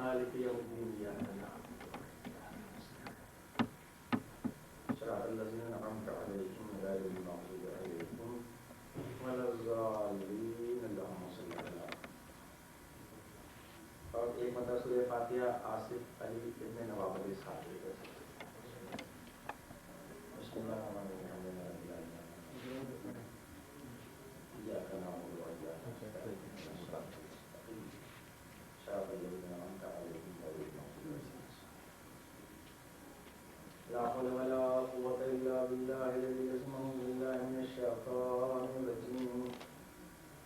مالك يوم الدين إياك نعبد وإياك نستعين صراط الذين أنعمت عليهم غير المغضوب عليهم ولا الضالين اللهم صل على. اور ایک مرتبہ سورہ فاتحہ آصف علی ابن نواب علی صاحب بسم اللہ الرحمن الرحیم إياك نعبد وإياك نستعين صراط الذين أنعمت عليهم غير المغضوب عليهم. لا حول ولا قوة إلا بالله الذي يسمع بالله من الشيطان الرجيم.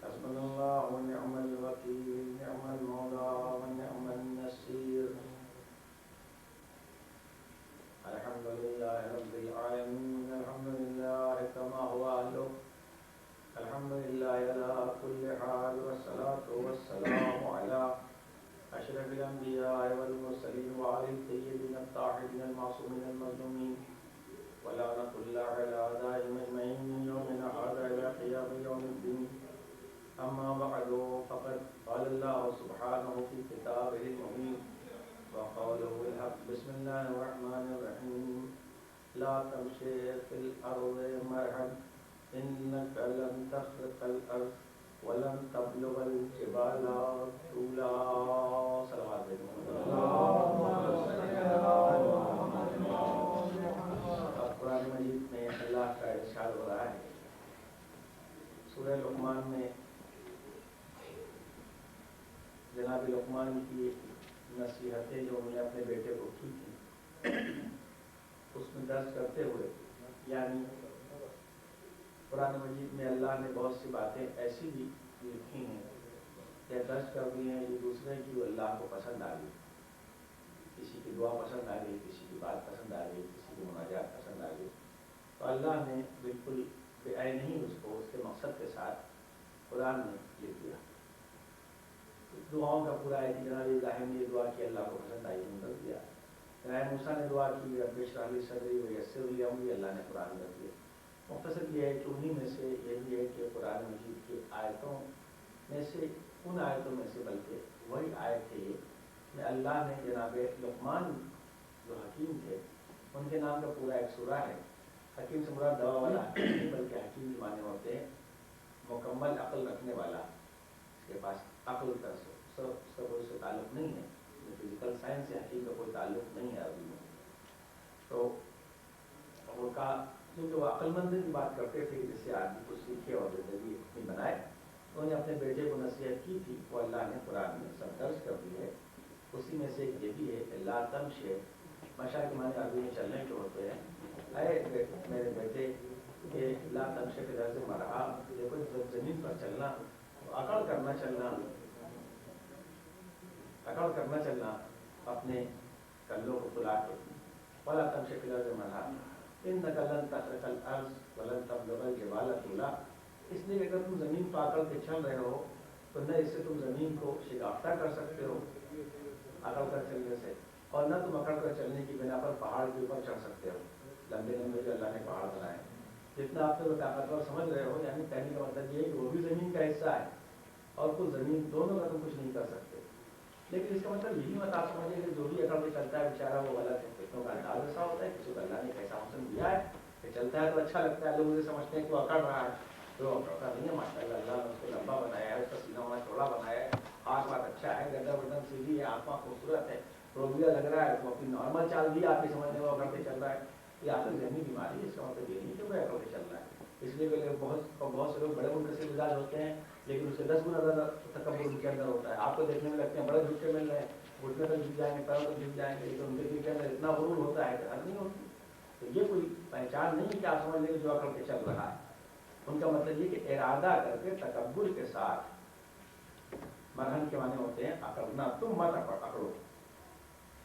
حسبنا الله ونعم الوكيل نعم المولى ونعم النصير. الحمد لله رب العالمين الحمد لله كما هو أهله الحمد لله على كل حال والصلاة والسلام على أشرف الأنبياء والمرسلين وعلى الطيبين الطاهرين المعصومين المظلومين ولعنة الله على أعدائهم أجمعين من يومنا هذا إلى قيام يوم الدين. أما بعد فقد قال الله سبحانه في كتابه المبين وقوله الحق بسم الله الرحمن الرحيم لا تمشي في الأرض مرحا إنك لن تخرق الأرض ولن تبلغ الجبال طولا. صلوات قرآن مجید میں اللہ کا ارشاد ہو رہا ہے سورہ لقمان میں جناب لقمان کی نصیحتیں جو انہوں نے اپنے بیٹے کو کی تھی اس میں درج کرتے ہوئے یعنی قرآن مجید میں اللہ نے بہت سی باتیں ایسی بھی لکھی ہیں یا درج کر دی ہیں جو دوسرے کی اللہ کو پسند آ گئی. کسی کی دعا پسند آ گئی, کسی کی بات پسند آ گئی, کسی کی مناجات پسند آ گئی, تو اللہ نے بالکل بے عین ہی اس کو اس کے مقصد کے ساتھ قرآن میں لکھ دیا. دعاؤں کا پورا ہے کہ جناب ابراہیم نے یہ دعا کی اللہ کو پسند آئی تو کر دیا. جناب موسیٰ نے دعا کی رب اشرح لی صدری ویسر لی امری اللہ نے قرآن میں دیا. مختصر یہ ہے کہ انہیں میں سے یہ بھی ہے کہ قرآن مجید کی آیتوں میں سے ان آیتوں میں سے بلکہ وہی آیت ہے یہ میں اللہ نے جناب لقمان جو حکیم تھے ان کے نام کا پورا ایک سورہ ہے. حکیم سے مراد دوا والا حکیم نہیں بلکہ حکیم کے معنی ہوتے ہیں مکمل عقل رکھنے والا. اس کے پاس عقل کا اس کا کوئی سے تعلق نہیں ہے. فزیکل سائنس سے حکیم کا کوئی تعلق نہیں ہے عربی میں. تو وہ کا کیونکہ وہ عقل مند کی بات کرتے تھے جس سے آدمی کو سیکھے اور زندگی اپنی بنائے. انہوں نے اپنے بیٹے کو نصیحت کی تھی وہ اللہ نے قرآن میں سب درج کر دی ہے. اسی میں سے یہ بھی ہے کہ لا تمشی مشا کے معنی عربی میں چلنے کے ہوتے ہیں. اے میرے بیٹے کہ لا تمشی کے درجے مرحا دیکھو زمین پر چلنا اکڑ کرنا چلنا اپنے کلوں کو پلا کے ولا تمشی کے درجے مرحا انک لن تخرق الارض ولن تبلغ الجبال طولا. اس لیے اگر تم زمین پر اکڑ کے چل رہے ہو تو نہ اس سے تم زمین کو شگافتہ کر سکتے ہو اکڑ کر چلنے سے, اور نہ تم اکڑ کر چلنے کی بنا پر پہاڑ کے اوپر چڑھ سکتے ہو. لمبے لمبے جو اللہ نے پہاڑ بنائے جتنا آپ سے طاقتور سمجھ رہے ہو یعنی کہنے کا مطلب یہ ہے کہ وہ بھی زمین کا حصہ ہے اور کچھ زمین دونوں کا تم کچھ نہیں کر سکتے. لیکن اس کا مطلب یہی مت آپ سمجھیں کہ جو بھی اکڑ کے چلتا ہے بیچارہ وہ غلط ہے. کتنوں کا انداز ایسا ہوتا ہے کسی کو اللہ نے کیسا حسن دیا ہے کہ چلتا ہے تو اچھا لگتا ہے, لوگ اسے سمجھتے ہیں کہ وہ اکڑ رہا ہے. تو اکڑتا نہیں ہے ماشاء اللہ. اللہ نے اس کو لمبا بنایا ہے, اس کا سینہ ہونا چوڑا بنایا ہے, ہاتھ بات اچھا ہے, گردن وردن سیدھی ہے, آنکھوں خوبصورت ہے, روبیا لگ رہا ہے, تو اپنی نارمل چال بھی آپ کی سمجھنے میں اکڑ کے چل رہا ہے. یہ آپ کی ذہنی بیماری ہے. اس کا مطلب یہ نہیں کہ وہ اکڑ کے چل رہا ہے. اس لیے کہ بہت سے لوگ بڑے منکسر مزاج ہوتے ہیں لیکن اس سے 10 گنا زیادہ تکبر ان کے اندر ہوتا ہے. آپ کو دیکھنے میں لگتے ہیں بڑے جھوٹے مل رہے ہیں, گھٹنے تک جھک جائیں گے, پیروں تک جھک جائیں گے, لیکن ان کے دل کے اندر اتنا غرور ہوتا ہے کہ حد نہیں ہوتی. تو یہ کوئی پہچان نہیں کہ آپ سمجھ لیں کہ جو اکڑ کے چل رہا ہے. ان کا مطلب یہ کہ ارادہ کر کے تکبر کے ساتھ مرہن کے معنی ہوتے ہیں اکڑنا. تم مت اکڑو.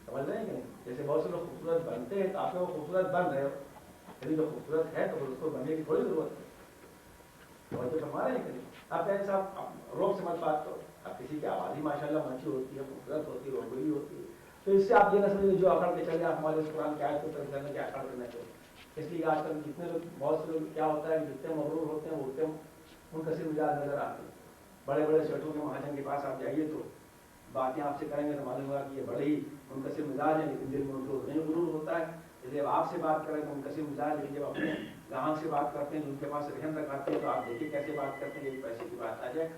سمجھ رہے ہیں کہ نہیں؟ جیسے بہت سے لوگ خوبصورت بنتے ہیں تو آپ وہ خوبصورت بن رہے ہو, یعنی جو خوبصورت ہے تو اس کو بننے کی تھوڑی ضرورت ہے. توجہ فرما رہے ہیں کہ نہیں؟ آپ کہیں صاحب روب سے مت بات کرو. اب کسی کی آواز ہی ماشاء اللہ اچھی ہوتی ہے, خوبصورت ہوتی ہے, روبری ہوتی ہے, تو اس سے آپ یہ نہ سمجھیں جو اکڑ کے چلے آپ ہمارے اس قرآن کی آیت کو طرف کرنے کے اکڑ کرنا چاہیے. اس لیے آج کل جتنے لوگ بہت سے لوگ کیا ہوتا ہے کہ جتنے مغرور ہوتے ہیں وہ اتنے منکسر مزاج نظر آتے ہیں. بڑے بڑے سیٹوں کے مہاجن کے پاس آپ جائیے تو باتیں آپ سے کریں گے تو معلوم ہوگا کہ یہ بڑے ہی منقسم مزاج ہیں، لیکن دل میں ان کو نہیں غرور ہوتا ہے. جب آپ سے بات کریں تو منقسم مزاج، لیکن جب اپنے گاہک سے بات کرتے ہیں ان کے پاس رحم رکھاتے ہیں تو آپ دیکھیے کیسے بات کرتے ہیں. یہ پیسے کی بات آ جائے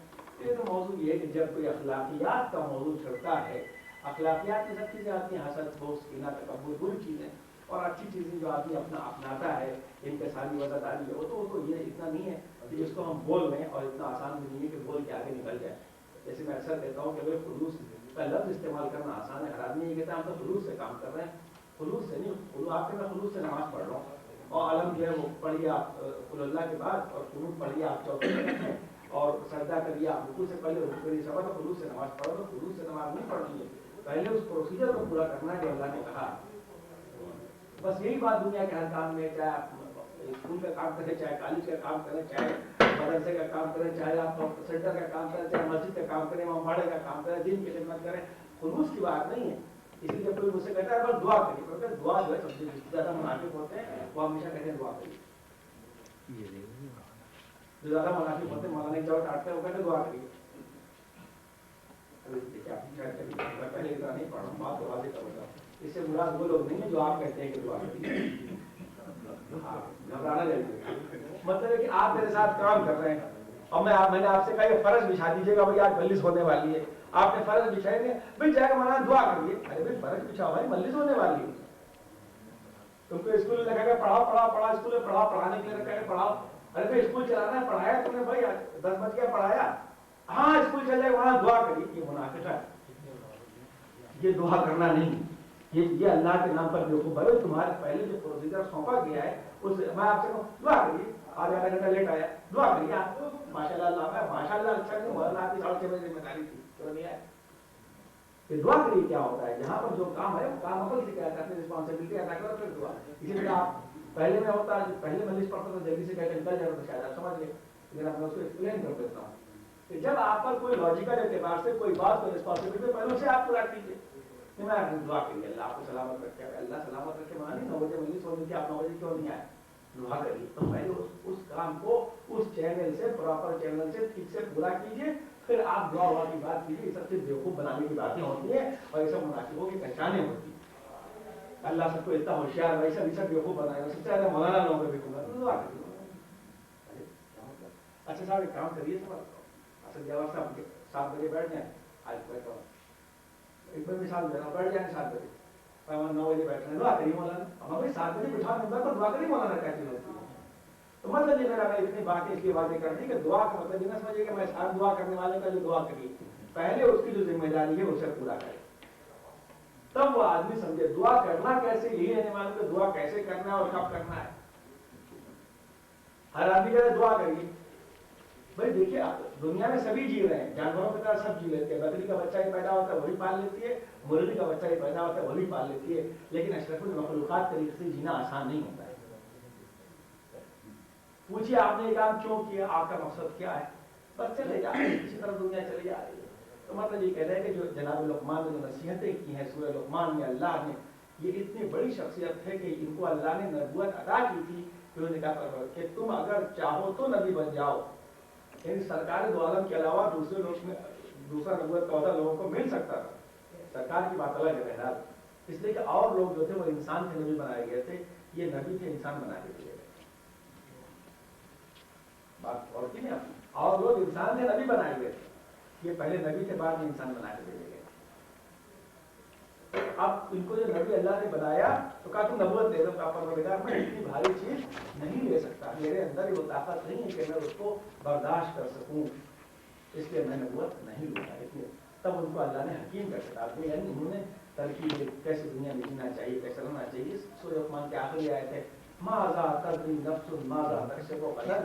یہ تو موضوع یہ ہے کہ جب کوئی اخلاقیات کا موضوع چھڑتا ہے، اخلاقیات میں سب چیزیں آتی ہیں، حسد، بغض، کینہ، تکبر، بری چیزیں، اور اچھی چیزیں جو آدمی اپناتا ہے، انکساری، وفاداری، وہ تو یہ اتنا نہیں ہے کہ جس کو ہم بول رہے ہیں، اور اتنا آسان بھی نہیں ہے کہ بول کے آگے نکل جائے. جیسے میں اکثر کہتا ہوں کہ خلوص کا لفظ استعمال کرنا آسان ہے. ہر آدمی یہ کہتا ہے ہم تو خلوص سے کام کر رہے ہیں. خلوص سے نہیں، آپ کے میں خلوص سے نماز پڑھ رہا ہوں اور علم جو ہے وہ پڑھیے آپ قل اللہ کے بعد، اور قنوت پڑھیے آپ چوتھے رکعت میں، اور سجدہ کریے آپ رکوع سے پہلے، رکوع کریے سبا. تو خلوص سے نماز پڑھو. تو خلوص سے نماز نہیں پڑھنی ہے، پہلے اس پروسیجر کو پورا کرنا ہے جو اللہ نے کہا. بس یہی بات دنیا کے ہر کام میں، چاہے آپ اسکول کا کام کریں، چاہے کالج کا کام کریں، چاہے مدرسے کا کام کریں، چاہے آپ سینٹر کا کام کریں، چاہے مسجد کا کام کریں، مواڑے کا کام کریں، دین کی خدمت کریں، خلوص کی بات نہیں ہے. اس لیے جب کوئی مجھ سے کہتا ہے بس دعا کریے، دعا جو ہے سب سے زیادہ منافق ہوتے ہیں وہ ہمیشہ کہتے ہیں دعا کریے. جو زیادہ منافق ہوتے ہیں مولانا کی جوڑ کاٹتے ہیں وہ کہتے ہیں دعا کریے. پہلے اتنا نہیں پڑھا ہوں، بات تو واضح کروں گا. اس سے مراد وہ لوگ نہیں ہیں جو آپ کہتے ہیں کہ دعا کریے. گھبرانا چاہیے. مطلب ہے کہ آپ میرے ساتھ کام کر رہے ہیں اور میں نے آپ سے کہا یہ فرض بچھا دیجیے گا بھائی آج مجلس ہونے والی ہے. آپ نے فرض بچھائے گے بھائی جائے گا مولانا دعا کریے. ارے بھائی فرض بچھاؤ بھائی، مجلس ہونے والی ہے. تم کو اسکول میں لگا پڑھا اسکول میں پڑھانے کے لیے رکھا ہے پڑھاؤ. ارے بھائی اسکول چلانا ہے، پڑھایا تم نے بھائی 10 بج گیا پڑھایا. ہاں اسکول چل جائے وہاں دعا کریے. یہ منافقت ہے، یہ دعا کرنا نہیں. یہ اللہ کے نام پر بیوقوف ہے. تمہارے پہلے جو پروسیجر سونپا گیا ہے اس میں آپ سے کہوں دعا کریے. آج آدھا گھنٹہ لیٹ آیا دعا کریے. آپ ماشاء اللہ ماشاء اللہ اچھا نہیں ہوا، آپ کی 6:30 بجے ذمہ داری تھی تو نہیں آئے. کہ دعا کریے کیا ہوتا ہے، جہاں پر جو کام ہے وہ کام عمل سے کیا کرتے ہیں، رسپانسبلٹی ادا کرو پھر دعا. اسی لیے آپ پہلے میں ہوتا ہے پہلے مجلس پڑھتا تو جلدی سے کہہ کے نکل جائے تو شاید آپ سمجھ لیں. لیکن اب میں اس کو ایکسپلین کر دیتا ہوں کہ جب آپ پر کوئی لاجیکل اعتبار سے کوئی بات کوئی رسپانسبلٹی پہلے سے آپ پورا کیجیے. میں دعا کریے اللہ آپ کو سلامت رکھے. اللہ سلامت رکھے مانا نہیں 9 بجے مجلس ہونی تھی، آپ 9 بجے کیوں نہیں آئے. دعا کریے. تو پہلے اس کام کو اس چینل سے پراپر چینل سے ٹھیک سے پورا کیجیے، پھر آپ دعا ہوا کی بات کیجیے. یہ سب سے بیوقوف بنانے کی باتیں ہوتی ہیں اور یہ سب منافقوں کی پہچانیں ہوتی ہیں. اللہ سب کو اتنا ہوشیار ویسا بھی سب بیوقوف بنائے گا. سب سے زیادہ مولانا لوگوں کو بیوقوف دعا کریے. اچھا صاحب ایک کام کریے اصل جواب صاحب 7 بجے بیٹھ جائیں. آج بیٹھا ایک بار مثال دے رہا ہوں، بیٹھ جائیں 7 بجے 9 بجے بیٹھ رہے ہیں دعا کریے مولانا. ہم بھائی 7 بجے بٹھا ممبر پر دعا کریے مولانا کیسی ہوتی ہے. تو مطلب یہ میرا اتنی باتیں اس لیے باتیں کر دی کہ دعا کا مطلب یہ نہ سمجھیے کہ میں ساتھ دعا کرنے والے کا جو دعا کریے پہلے اس کی جو ذمہ داری ہے اسے پورا کرے تب وہ آدمی سمجھے دعا کرنا کیسے. یہی رہنے والوں کو دعا کیسے کرنا ہے اور کب کرنا ہے. ہر آدمی کہتا ہے دعا کریے. بھائی دیکھیے دنیا میں سبھی جی رہے ہیں، جانوروں کی طرح سب جی لیتے ہیں. بکری کا بچہ ہی پیدا ہوتا ہے وہی پال لیتی ہے، مرغی کا بچہ ہی پیدا ہوتا ہے وہی پال لیتی ہے. لیکن اشرف المخلوقات طریقے سے جینا آسان نہیں ہوتا ہے. پوچھیے آپ نے یہ کام کیوں کیا، آپ کا مقصد کیا ہے. بس چلے جا رہے ہیں کسی طرح دنیا چلی جا رہی ہے. تو مطلب یہ کہہ رہے ہیں کہ جو جناب لقمان نے جو نصیحتیں کی ہیں سورہ لقمان میں اللہ نے، یہ اتنی بڑی شخصیت ہے کہ ان کو اللہ نے نبوت عطا کی تھی کہ انہوں نے کہا کہ تم اگر چاہو تو نبی بن جاؤ. یعنی سرکار دو عالم کے علاوہ دوسرے لوگ میں دوسرا نبوت کا عہدہ لوگوں کو مل سکتا تھا. سرکار کی بات الگ ہے بہرحال. اس لیے کہ اور لوگ جو تھے وہ انسان کے نبی بنائے گئے تھے، یہ نبی کے انسان بنا کے دیے گئے. بات اور کی نہیں اور لوگ انسان کے نبی بنائے گئے تھے، یہ پہلے نبی کے بعد میں انسان بنا کے دے گئے. اب ان کو جو نبی اللہ نے بنایا تو کہا تم نبوت دے دو. کہا پروردگار میں اتنی بھاری چیز نہیں لے سکتا، میرے اندر وہ طاقت نہیں ہے کہ میں اس کو برداشت کر سکوں، اس لیے میں نبوت نہیں لوں گا. تب ان کو اللہ نے حکیم کا خطاب دیا. یعنی انہوں نے ترکیب کیسے دنیا میں جینا چاہیے، کیسے رہنا چاہیے. سورہ لقمان کے آخری آیت ہے ماذا تدری نفس ماذا تکسب غدا.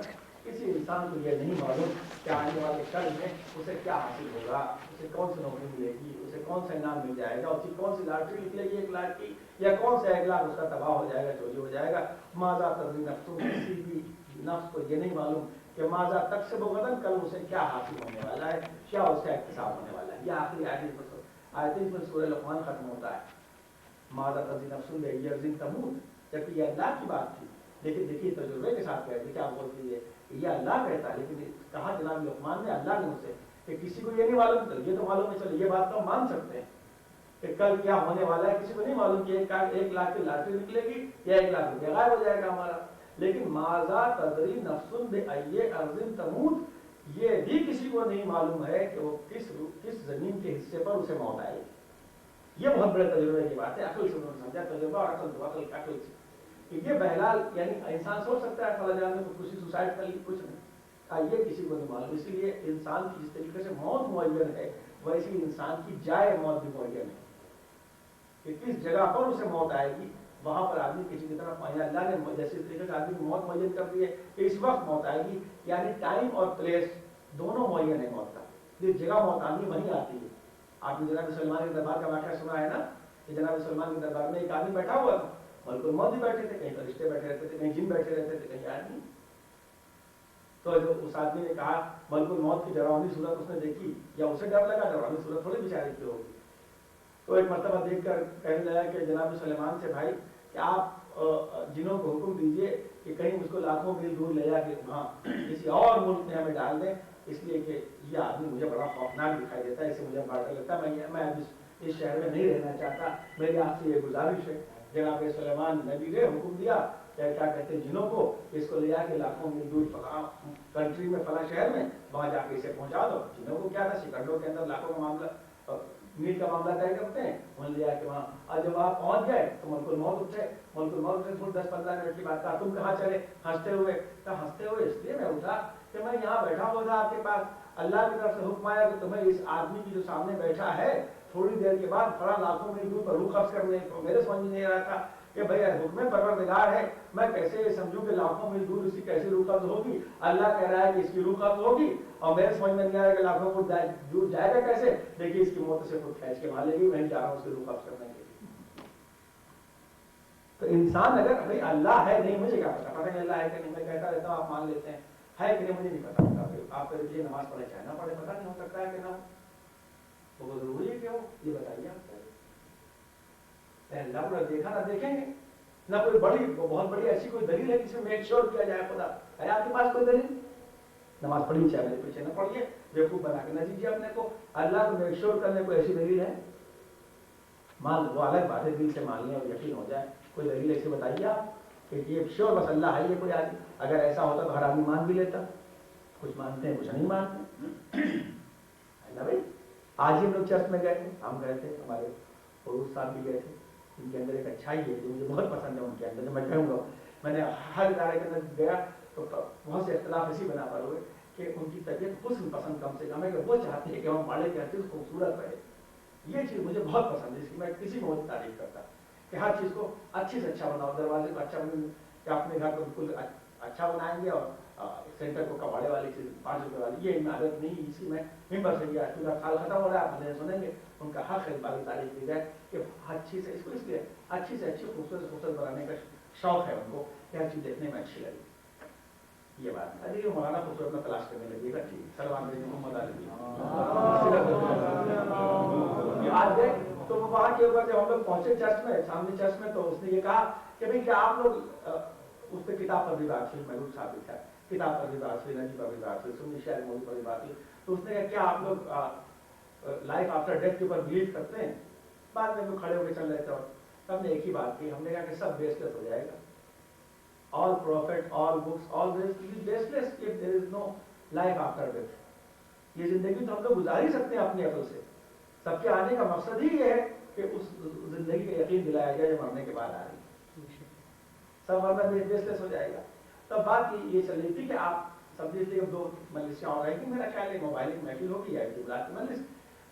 کسی انسان کو یہ نہیں معلوم کہ آنے والے کل میں اسے کیا حاصل ہوگا، اسے کون سی نوکری ملے گی، اسے کون سا انعام مل جائے گا، اسے کون سی لاٹری نکلے گی 1 لاکھ کی، یا کون سا 1 لاکھ اس کا تباہ ہو جائے گا، چوری ہو جائے گا. ماذا تدری نفس، کسی بھی نفس کو یہ نہیں معلوم کہ ماذا تکسب غدا، کل اسے کیا حاصل ہونے والا ہے، کیا اس کا اکتساب ہونے والا ہے. یہ آخری آیت میں سورہ لقمان ختم ہوتا ہے. ماذا تدری نفس بأي أرض تموت، جبکہ یہ اللہ کی بات تھی. لیکن دیکھیے تجربے کے ساتھ کہتے کیا بولتی ہے یہ اللہ کہتا ہے. لیکن کہا جناب لقمان نے اللہ نے اسے کہ کسی کو یہ نہیں معلوم، تو یہ تو معلوم ہے، چلو یہ بات تو ہم مان سکتے ہیں کہ کل کیا ہونے والا ہے، کسی کو نہیں معلوم کہ 1 لاکھ کی لاٹری نکلے گی یا 1 لاکھ روپیہ غائب ہو جائے گا ہمارا. لیکن ماذا تدری نفس بأی ارض تموت، یہ بھی کسی کو نہیں معلوم ہے کہ وہ کس زمین کے حصے پر اسے موت آئے گی. یہ بہت بڑے تجربے کی بات ہے. عقل سے انہوں نے سمجھا، تجربہ اور عقل سے کہ یہ بہرحال یعنی انسان سوچ سکتا ہے فلاں جگہ میں خودکشی سوسائڈ کر لی، کچھ نہیں، یہ کسی کو نہیں معلوم. اسی لیے انسان کی جس طریقے سے موت معین ہے ویسے انسان کی جائے موت بھی معین ہے کہ کس جگہ پر اسے موت آئے گی، وہاں پر آدمی کسی کی طرف اللہ نے جیسے طریقے سے آدمی کی موت معین کر دی ہے کہ اس وقت موت آئے گی، یعنی ٹائم اور پلیس دونوں معین ہے موت کا. جس جگہ موت آدمی وہیں آتی ہے. آپ نے جناب سلمان کے دربار کا واقعہ سنا ہے نا کہ جناب سلمان کے دربار میں ایک آدمی بیٹھا ہوا تھا، ملک الموت بھی بیٹھے تھے، کہیں فرشتے بیٹھے رہتے تھے، کہیں جن بیٹھے رہتے تھے، کہیں آدمی. تو اس آدمی نے کہا ملک الموت کی ڈراؤنی صورت اس نے دیکھی، یا اسے ڈر لگا، ڈراؤنی صورت تھوڑی بیچارے کی ہوگی. تو ایک مرتبہ دیکھ کر کہنے لگا کہ جناب سلیمان سے بھائی کہ آپ جنوں کو حکم دیجئے کہ کہیں اس کو لاکھوں میل دور لے جا کے وہاں کسی اور ملک میں ہمیں ڈال دیں، اس لیے کہ یہ آدمی مجھے بڑا خوفناک دکھائی دیتا ہے، اسے مجھے بڑا ڈر لگتا ہے، میں اس شہر میں نہیں رہنا چاہتا. میری آپ سے یہ گزارش ہے. جناب سلیمان نبی نے حکم دیا کیا کہتے ہیں جنوں کو اس کو لے جا کے لاکھوں میل دور فلاں کنٹری میں فلاں شہر میں وہاں جا کے اسے پہنچا دو. جنوں کو کیا تھا، سیکنڈوں کے اندر لاکھوں کا معاملہ میل کا معاملہ طے کرتے ہیں. وہاں لے جا کے وہاں اور جب آپ پہنچ گئے تو ملک الموت اٹھے. ملک الموت سے 10-15 منٹ کی بات تھا. تم کہاں چلے؟ ہنستے ہوئے. ہنستے ہوئے اس لیے میں اٹھا کہ میں یہاں بیٹھا ہوا تھا آپ کے پاس، اللہ کی طرف سے حکم آیا کہ تمہیں اس آدمی کی جو سامنے بیٹھا ہے تھوڑی دیر کے بعد فلاں لاکھوں میل دور پر روح قبض کرنے کو. میرے سمجھ نہیں آ رہا تھا کہ بھائی حکم پروردگار ہے، میں کیسے یہ سمجھوں کہ لاکھوں میل دور اس کی کیسے روح قبض ہوگی. اللہ کہہ رہا ہے کہ اس کی روح قبض ہوگی اور میرے سمجھ میں نہیں آ رہا کہ لاکھوں کو دور جائے گا کیسے. دیکھیے اس کی موت سے خود کھینچ کے مالے گی، میں جا رہا ہوں اس کی روح قبض کرنے کے لیے. تو انسان اگر بھائی اللہ ہے نہیں، مجھے کیا پتا نہیں اللہ ہے کہ نہیں، میں کہتا رہتا ہوں آپ مان لیتے ہیں، ہے کہ نہیں مجھے نہیں پتا ہوتا. آپ کے لیے نماز پڑھے چاہے نہ پڑھے، پتا نہیں ہو سکتا ہے کہ نہ تو وہ ضروری ہے کہ ہو، یہ بتائیے آپ. اللہ کو دیکھا نہ دیکھیں گے، نہ کوئی بڑی بہت بڑی ایسی کوئی دلیل ہے جس میں میک شور کیا جائے خدا ہے آپ کے پاس کوئی دلیل؟ نماز پڑھنی چاہیے میرے پیچھے نہ پڑھیے، بیوقوف بنا کے نہ دیجیے اپنے کو. اللہ کو میک شور کرنے کو ایسی دلیل ہے؟ مان وہ الگ بات ہے، دل سے مان لیں اور یقین ہو جائے. کوئی دلیل ایسی بتائیے آپ کہ یہ شور بس اللہ ہے. یہ کوئی آدمی اگر ایسا ہوتا تو ہر آدمی مان بھی لیتا. کچھ مانتے ہیں کچھ نہیں مانتے ہے نا بھائی. آج ہی ہم لوگ چرچ میں گئے تھے، ہم گئے تھے، ہمارے پڑوس صاحب بھی گئے تھے. ان کے اندر ایک اچھائی ہے جو مجھے بہت پسند ہے ان کے اندر. میں کہوں گا میں نے ہر ادارے کے اندر گیا تو بہت سے اختلاف اسی بنا پر ہوئے کہ ان کی طبیعت حسن پسند کم سے کم ہے، کہ وہ چاہتے ہیں کہ ہمارے کی ہر چیز خوبصورت رہے. یہ چیز مجھے بہت پسند ہے، اس کی میں کسی کو بہت تعریف کرتا کہ ہر چیز کو اچھے سے اچھا بناؤ. دروازے کو اچھا بنائیں کہ اپنے گھر کو بالکل اچھا بنائیں گے اور سینٹر کو کباڑے والی چیز 5 روپے والی یہ عادت نہیں. اسی میں ممبر سے یہ پورا خال ختم ہو رہا ہے، آپ مجھے سنیں گے ان کا حق ہے باری تعریف کی جائے کہ اچھی سے اس کو اس لیے اچھی سے اچھی خوبصورت خوبصورت بنانے کا شوق ہے ان کو کہ ہر چیز دیکھنے میں اچھی لگی. یہ بات ہے. مولانا خوبصورت میں تلاش کرنے لگے گا. ٹھیک سلام علیکم محمد علی آج دیکھ تو وہاں کے اوپر جب ہم لوگ پہنچے چرچ میں، سامنے چرچ میں، تو اس نے یہ کہا کہ بھئی کیا آپ لوگ اس پہ کتاب پر بھی بات ہوئی، محبوب صاحب لکھا ہے کتاب پر بھی بات ہوئی، نجی پر بھی بات ہوئی، سنی شاعر موضوع پر بھی بات ہوئی. تو اس نے کہا کیا آپ لوگ لائف آفٹر ڈیتھ کے اوپر بلیو کرتے ہیں؟ بعد میں کھڑے ہو کے چل رہے تھے اور ہم نے ایک ہی بات کی. ہم نے کہا کہ سب بیس لیس ہو جائے گا. all prophet, all books, all this will be baseless if there is no life after death. یہ زندگی تو ہم لوگ گزار ہی سکتے ہیں اپنی عقل سے. سب کے آنے کا مقصد ہی یہ ہے کہ اس زندگی کا یقین دلایا جائے جو مرنے کے بعد آ رہی ہے. سب ورنہ بیسلیس ہو جائے گا. تب بات یہ چل رہی تھی کہ آپ سب دیکھ لیے 2 مجلسیں اور رہی تھی. میرا خیال ہے موبائل کی محفل ہوگی یا جمعرات کی مجلس.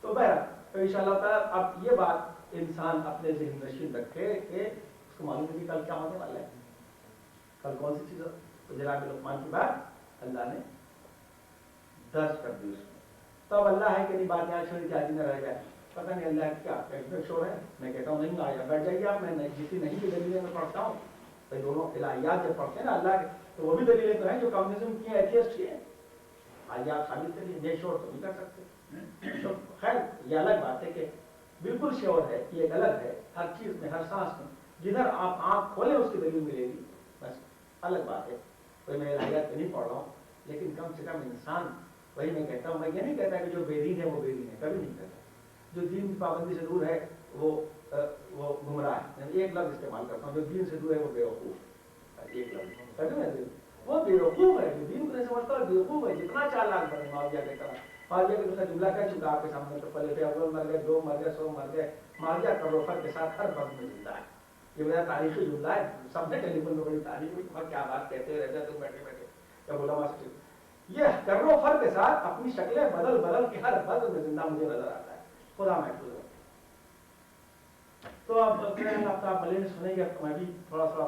تو بہرحال ان شاء اللہ تعالیٰ اب یہ بات انسان اپنے ذہن نشین رکھے کہ اس کو معلوم ہے کہ کل کیا ہونے والا ہے، کل کون سی چیز. تو جناب لقمان کی بات اللہ نے درج کر دی اس میں. تب اللہ ہے کہ نہیں بات یہاں چھوڑی جاتی نہ رہ جائے. پتہ نہیں اللہ کیا شور ہے. میں کہتا ہوں نہیں آیا بیٹھ جائیے آپ. میں جتنی نہیں کی دلیلیں میں پڑھتا ہوں بھائی دونوں الہیات جب پڑھتے ہیں نا اللہ کے تو وہ بھی دلیلیں تو ہیں جو کمیونزم کی ہیں، ایتھیسٹ کی ہیں. آئیے آپ ثابت کریے. نئے شور تو نہیں کر سکتے. تو خیر یہ الگ بات ہے کہ بالکل شور ہے، یہ ایک الگ ہے. ہر چیز میں ہر سانس میں جدھر آپ آنکھ کھولیں اس کی دلیل ملے گی. بس الگ بات ہے. کوئی میں الہیات پہ نہیں پڑھ رہا ہوں لیکن کم سے کم انسان وہی میں کہتا ہوں، میں یہ نہیں کہتا کہ جو بے دین ہے وہ بے دین ہے، کبھی نہیں کہتا. جو دین کی پابندی سے دور ہے وہ گمراہ ہے. ایک لفظ استعمال کرتا ہوں، جو دین سے دور ہے وہ بیوقوف. ایک لفظ وہ بیوقوف ہے، جو دین کو نہیں سمجھتا ہے بیوقوف ہے. جتنا چالاک بنے معاویہ کے طرح. معاویہ کے دوسرا جملہ کہہ چکا آپ کے سامنے، تو پہلے اول مر گئے، 2 مر گئے، 100 مر گئے. معاویہ کروفر کے ساتھ ہر فرد میں زندہ ہے. یہ میرا تاریخی جملہ ہے. سب نے ٹیلی فون میں بڑی تاریخ ہوئی، تمہیں کیا بات کہتے رہتے تم بیٹھے بیٹھے کیا بولا وہاں. یہ کروفر کے ساتھ اپنی شکلیں بدل بدل کے ہر فرد میں زندہ مجھے نظر آتا ہے. خدا محفوظ ہے. تو آپ ملے سنیں گے، میں بھی تھوڑا سا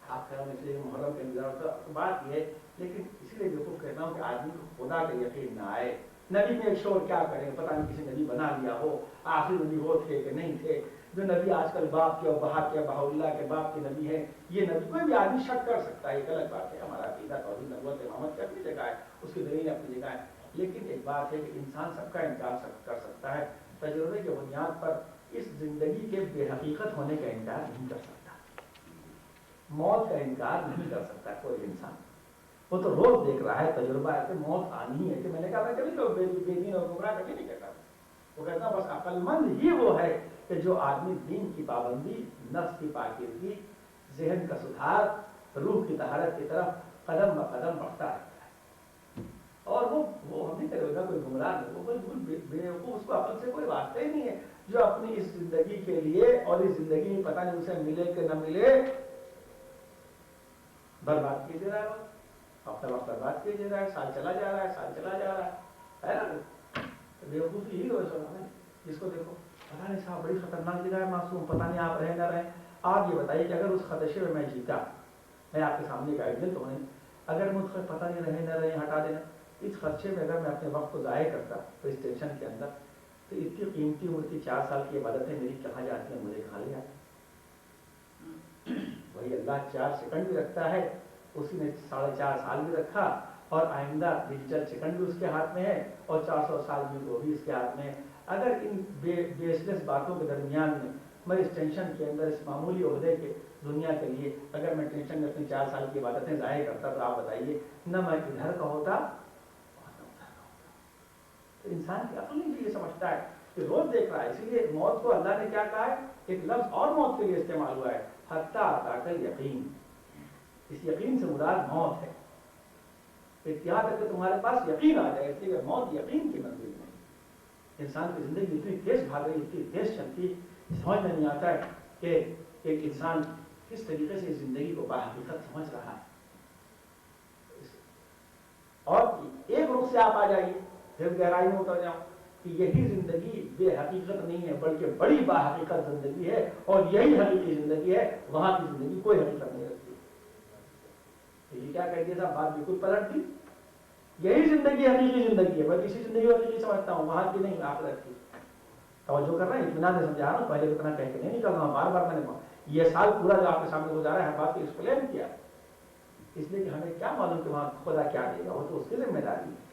آپ خیال میں محرم کے انتظار ہوتا ہے. بات یہ ہے، لیکن اسی لیے جو کہتا ہوں کہ آدمی کو خدا کا یقین نہ آئے. نبی میں ایک شور کیا کریں، پتہ نہیں کسی نبی بنا لیا ہو، آخری نبی وہ تھے کہ نہیں تھے. جو نبی آج کل باپ کے اور بہا کے بہا اللہ کے باپ کے نبی ہیں، یہ نبی کوئی بھی آدمی شک کر سکتا ہے. ایک الگ بات ہے. ہمارا عقیدہ توحید نبوت امامت کی اپنی جگہ ہے، اس کی دلیل اپنی جگہ ہے. لیکن ایک بات ہے کہ انسان سب کا انکار کر سکتا ہے. تجربے کی بنیاد پر اس زندگی کے بے حقیقت ہونے کا انکار نہیں کر سکتا. موت کا انکار نہیں کر سکتا کوئی انسان. وہ تو روز دیکھ رہا ہے، تجربہ ہے کہ موت آنی ہے. کہ میں نے کہا میں کبھی تو بے دین اور گمراہ کبھی نہیں کہتا. وہ کہتا ہوں بس عقل مند ہی وہ ہے کہ جو آدمی دین کی پابندی، نفس کی پاکیزگی، ذہن کا سدھار، روح کی طہارت کی طرف قدم بہ قدم بڑھتا ہے. اور وہ ہم نہیں کرے گا کوئی گمراہ نہیں، وہ بالکل بیوقوف، اس کو عقل سے کوئی واسطہ ہی نہیں ہے. جو اپنی اس زندگی کے لیے اور اس زندگی میں پتہ نہیں اسے ملے کہ نہ ملے برباد کیے جا رہا ہے. وقت وقت برباد کیے جا رہا ہے. سال چلا جا رہا ہے، سال چلا جا رہا ہے نا. بیوقوفی یہی ہو سکتا ہے جس کو دیکھو پتہ نہیں صاحب بڑی خطرناک جگہ ہے معصوم، پتہ نہیں آپ رہے نہ رہیں. آپ یہ بتائیے کہ اگر اس خدشے میں جیتا، میں آپ کے سامنے کا ایگزامپل تو نہیں، اگر مجھ سے پتہ نہیں رہے نہ رہے ہٹا دینا، اس خدشے میں اگر میں اپنے وقت کو ضائع کرتا تو اس ٹینشن کے اندر، تو اتنی قیمتی عمر کی 4 سال کی عبادتیں میری کہاں جاتی ہیں، مجھے کھا لیا. وہی اللہ 4 سیکنڈ بھی رکھتا ہے، اسی نے 4.5 سال بھی رکھا، اور آئندہ ڈیجیٹل سیکنڈ بھی اس کے ہاتھ میں ہے، اور 400 سال بھی وہ بھی اس کے ہاتھ میں ہے. اگر ان بیسلیس باتوں کے درمیان میں اس ٹینشن کے اندر، اس معمولی عہدے کے دنیا کے لیے اگر میں ٹینشن میں اپنی 4 سال کی عبادتیں ضائع کرتا، تو آپ بتائیے نہ میں ادھر کا ہوتا. تو انسان کی عقل نہیں یہ سمجھتا ہے کہ روز دیکھ رہا ہے. اسی لیے موت کو اللہ نے کیا کہا ہے، ایک لفظ اور موت کے لیے استعمال ہوا ہے، حتی اتاک الیقین. اس یقین سے مراد موت ہے. یہاں تک کہ تمہارے پاس یقین آ جائے، اس لیے موت یقین کی منزل میں. انسان کی زندگی اتنی تیز بھاگ رہی، اتنی تیز چلتی، سمجھ میں نہیں آتا ہے کہ ایک انسان کس طریقے سے زندگی کو باحقیقت سمجھ رہا ہے. اور ایک رخ سے آپ آ جائیے، پھر گہرائی میں اتر جاؤ کہ یہی زندگی بے حقیقت نہیں ہے، بلکہ بڑی باحقیقت زندگی ہے، اور یہی حقیقی زندگی ہے. وہاں کی زندگی کوئی حقیقت نہیں رکھتی. یہ کیا کہہ دیا صاحب، بات بالکل پلٹ دی. یہی زندگی حقیقی زندگی ہے، میں کسی زندگی کو حقیقی سمجھتا ہوں، وہاں کی نہیں، آخرت کی. توجہ کر رہے ہیں، اطمینان سے سمجھا رہا ہوں، پہلے اتنا کہہ کے نہیں نکل رہا ہوں. بار بار میں نے یہ سال پورا جو آپ کے سامنے گزارا ہے، ہر بات کو ایکسپلین کیا، اس لیے کہ ہمیں کیا معلوم کہ وہاں خدا کیا دے گا، وہ تو اس کی ذمہ داری ہے.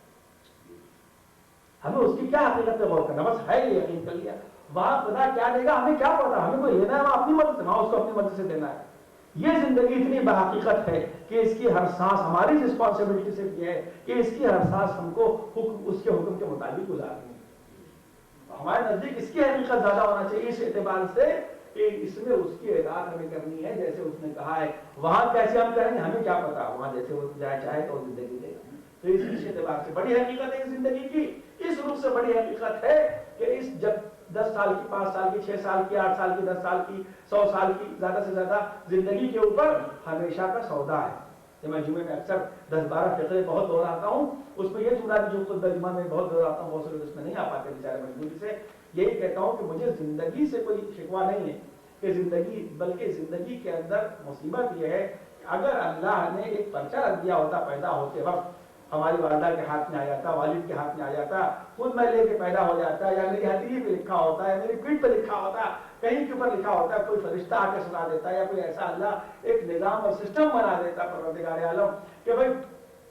ہمیں اس کی کیا حقیقت پہ غور کرنا، بس ہے یہ یقین کر لیا وہاں خدا کیا دے گا ہمیں کیا پتا. ہمیں کوئی لینا ہے وہاں اپنی مدد سے، وہاں اس کو اپنی مدد سے دینا ہے. یہ زندگی اتنی باحقیقت ہے کہ اس کی ہر سانس، ہماری رسپانسبلٹی صرف یہ ہے کہ اس کی ہر سانس ہم کو اس کے حکم کے مطابق گزارنی ہے. ہمارے نزدیک اس کی حقیقت زیادہ ہونا چاہیے، اس اعتبار سے کہ اس میں اس کی اطاعت ہمیں کرنی ہے جیسے اس نے کہا ہے. وہاں کیسے ہم کریں گے ہمیں کیا پتا، وہاں جیسے وہ چاہے تو زندگی دے گا. تو اس اعتبار سے بڑی حقیقت ہے اس زندگی کی. اس روح سے بڑی حقیقت ہے کہ اس جب 10 سال کی، 5 سال کی، 6 سال کی، 8 سال کی، 10 سال کی، 100 سال کی زیادہ سے زیادہ زندگی کے اوپر ہمیشہ کا سودا ہے. کہ میں جمعے میں اکثر 10-12 فقرے بہت دہراتا ہوں، اس میں یہ جملہ بھی جو خود جمعہ میں بہت دہراتا ہوں، بہت سے لوگ اس میں نہیں آ پاتے بیچارے مجبوری سے. یہی کہتا ہوں کہ مجھے زندگی سے کوئی شکوہ نہیں ہے کہ زندگی، بلکہ زندگی کے اندر مصیبت یہ ہے کہ اگر اللہ نے ایک پرچہ رکھ دیا ہوتا پیدا ہوتے وقت، ہماری والدہ کے ہاتھ میں آ جاتا، والد کے ہاتھ میں آ جاتا، خود میں لے کے پیدا ہو جاتا، یا میری ہتھیلی پہ لکھا ہوتا ہے، میری پیٹھ پہ لکھا ہوتا، کہیں کے اوپر لکھا ہوتا ہے، کوئی فرشتہ آ کے سنا دیتا، یا کوئی ایسا اللہ ایک نظام اور سسٹم بنا دیتا پروردگار عالم کہ بھائی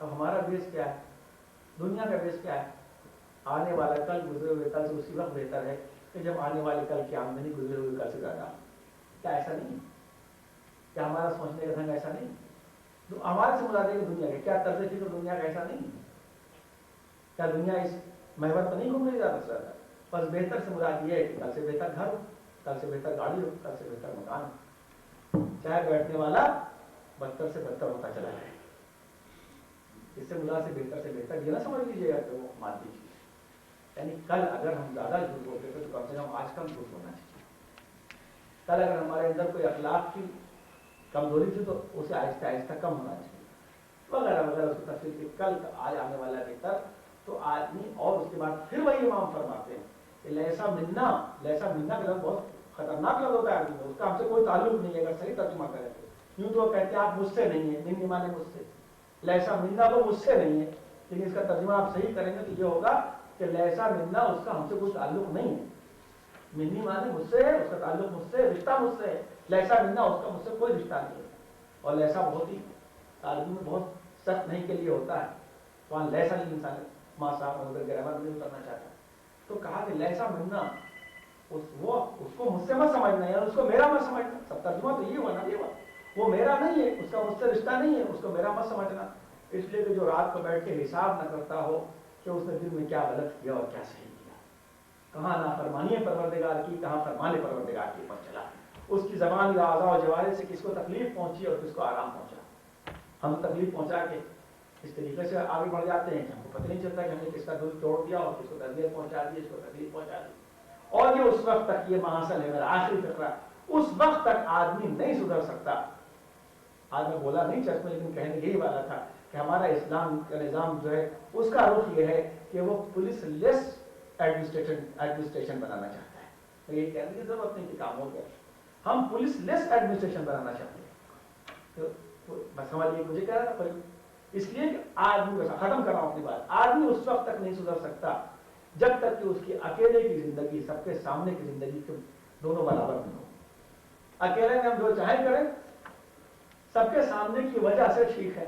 اب ہمارا بیس کیا ہے؟ دنیا کا بیس کیا ہے؟ آنے والا کل گزرے ہوئے کل سے اسی وقت بہتر ہے کہ جب آنے والے کل کی آمدنی گزرے ہوئے کل سے زیادہ. کیا ایسا نہیں؟ کیا ہمارا سوچنے کا ڈھنگ ایسا نہیں؟ تو ہمارے سے مراد ہے کہ دنیا کا کیا طرز فکر دنیا کا ایسا نہیں؟ کیا دنیا اس محور پر نہیں گھوم رہی زیادہ سے زیادہ؟ بس بہتر سے مراد یہ ہے کہ کل سے بہتر گھر ہو، کل سے بہتر گاڑی ہو، کل سے بہتر مکان ہو، چاہے بیٹھنے والا بدتر سے بدتر ہوتا چلا جائے. اس سے مراد سے بہتر یہ نہ سمجھ لیجیے گا کہ وہ مادی چیز. یعنی کل اگر ہم زیادہ جھوٹ بولتے تھے تو کم سے کم آج کم جھوٹ بولنا چاہیے. کل اگر ہمارے اندر کوئی اخلاق کی کمزوری تھی تو اسے آہستہ آہستہ کم ہونا چاہیے وغیرہ وغیرہ. اس کی تفصیل کی کل آج آنے والا بہتر تو آدمی. اور اس کے بعد پھر وہی امام فرماتے ہیں کہ لیسا منا کا لفظ بہت خطرناک لفظ ہوتا ہے آدمی میں، اس کا ہم سے کوئی تعلق نہیں ہے. اگر صحیح ترجمہ کریں تو یوں تو کہتے ہیں آپ مجھ سے نہیں ہیں، من مانے مجھ سے، لیسا منا وہ مجھ سے نہیں ہے. لیکن اس کا ترجمہ آپ صحیح کریں گے تو یہ ہوگا کہ لیسا منا اس کا ہم سے کوئی تعلق نہیں ہے. منی مانے مجھ سے ہے، اس کا تعلق مجھ سے، رشتہ مجھ سے ہے. لیسا منا اس کا مجھ سے کوئی رشتہ نہیں ہے. اور لیسا بہت ہی تعلیم میں بہت سخت نہیں کے لیے ہوتا ہے. وہاں لیسا نہیں انسان ماں صاحب گرامر نہیں اترنا چاہتا. تو کہا کہ لیسا منا اس کو مجھ سے مت سمجھنا ہے، اس کو میرا مت سمجھنا. سب ترجمہ تو یہ ہوا نا، یہ ہوا وہ میرا نہیں ہے، اس کا مجھ سے رشتہ نہیں ہے، اس کو میرا مت سمجھنا. اس لیے کہ جو رات کو بیٹھ کے حساب نہ کرتا ہو کہ اس نے دن میں کیا غلط کیا اور کیا صحیح کیا، کہاں نافرمانی پروردگار کی، کہاں فرمان پروردگار کی پر چلا، اس کی زبان یا اعضاء و جوارح سے کس کو تکلیف پہنچی اور کس کو آرام پہنچا. ہم تکلیف پہنچا کے اس طریقے سے آگے بڑھ جاتے ہیں کہ ہم کو پتہ نہیں چلتا کہ ہم نے کس کا دل توڑ دیا اور کس کو تربیت پہنچا دی، اس کو تکلیف پہنچا دی. اور یہ اس وقت تک، یہ محاصل ہے میرا آخری فقرہ، اس وقت تک آدمی نہیں سدھر سکتا. آج میں بولا نہیں چرچ میں، لیکن کہنے یہی والا تھا کہ ہمارا اسلام کا نظام جو ہے اس کا رخ یہ ہے کہ وہ پولیس لیس ایڈمنسٹریشن بنانا چاہتا ہے. تو یہ کہنے کی ضرورت نہیں کہ کام ہو گیا، ہم پولیس لیس ایڈمنسٹریشن بنانا چاہتے ہیں. تو بس سمجھیے مجھے کہہ رہا تھا اس لیے کہ آدمی ختم کر رہا ہوں اپنی بات. آدمی اس وقت تک نہیں سدھر سکتا جب تک کہ اس کی اکیلے کی زندگی سب کے سامنے کی زندگی کے دونوں برابر نہیں ہو. اکیلے میں ہم جو چاہیں کریں، سب کے سامنے کی وجہ سے ٹھیک ہے،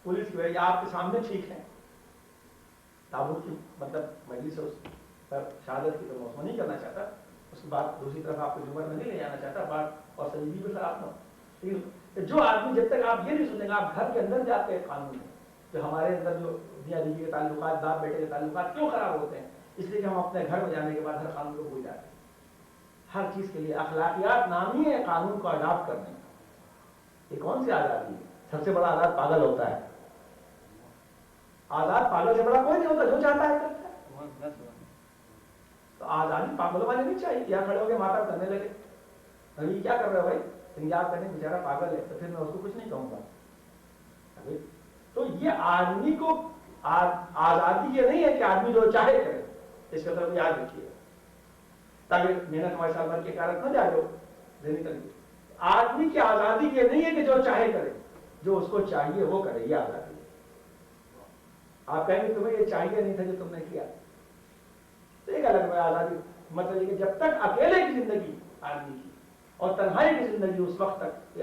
پولیس کی وجہ آپ کے سامنے ٹھیک ہے، تابوت کی مطلب مجلس اس پر شہادت کی تو موسم نہیں کرنا چاہتا، اس کے بعد دوسری طرف آپ کو جمعہ میں نہیں لے جانا چاہتا، بات اور سنجیدگی بھی خراب نہ ہو. جو آدمی جب تک آپ یہ نہیں سنیں گے، آپ گھر کے اندر جاتے ہیں قانون میں کہ ہمارے اندر جو میاں بیوی کے تعلقات، باپ بیٹے کے تعلقات کیوں خراب ہوتے ہیں؟ اس لیے کہ ہم اپنے گھر میں جانے کے بعد ہر قانون کو بھول جاتے ہیں. ہر چیز کے لیے اخلاقیات نامی ہے قانون کو اڈاپٹ کرنے. یہ کون سی آزادی ہے؟ سب سے بڑا آزاد پاگل ہوتا ہے. آزاد پاگل سے بڑا کوئی نہیں ہوتا، جو چاہتا ہے کرتا ہے. تو آزادی پاگلوں والے نہیں چاہیے. یہاں کھڑے ہو کے ماتا کرنے لگے، ابھی کیا کر رہے ہو بھائی؟ یاد کریں بیچارہ پاگل ہے تو پھر میں اس کو کچھ نہیں کہوں گا. تو یہ آدمی کو آزادی یہ نہیں ہے کہ آدمی جو چاہے کرے. اس کا طرف یاد رکھیے تاکہ محنت ہمارے سال بھر کے کارن نہ جائے. آدمی کی آزادی یہ نہیں ہے کہ جو چاہے کرے، جو اس کو چاہیے وہ کرے، یہ آزادی ہے. آپ کہیں گے تمہیں یہ چاہیے نہیں تھا جو تم نے کیا، تو ایک الگ ہے آزادی. مطلب یہ کہ جب تک اکیلے کی زندگی آدمی کی اور تنہائی کی زندگی، اس وقت تک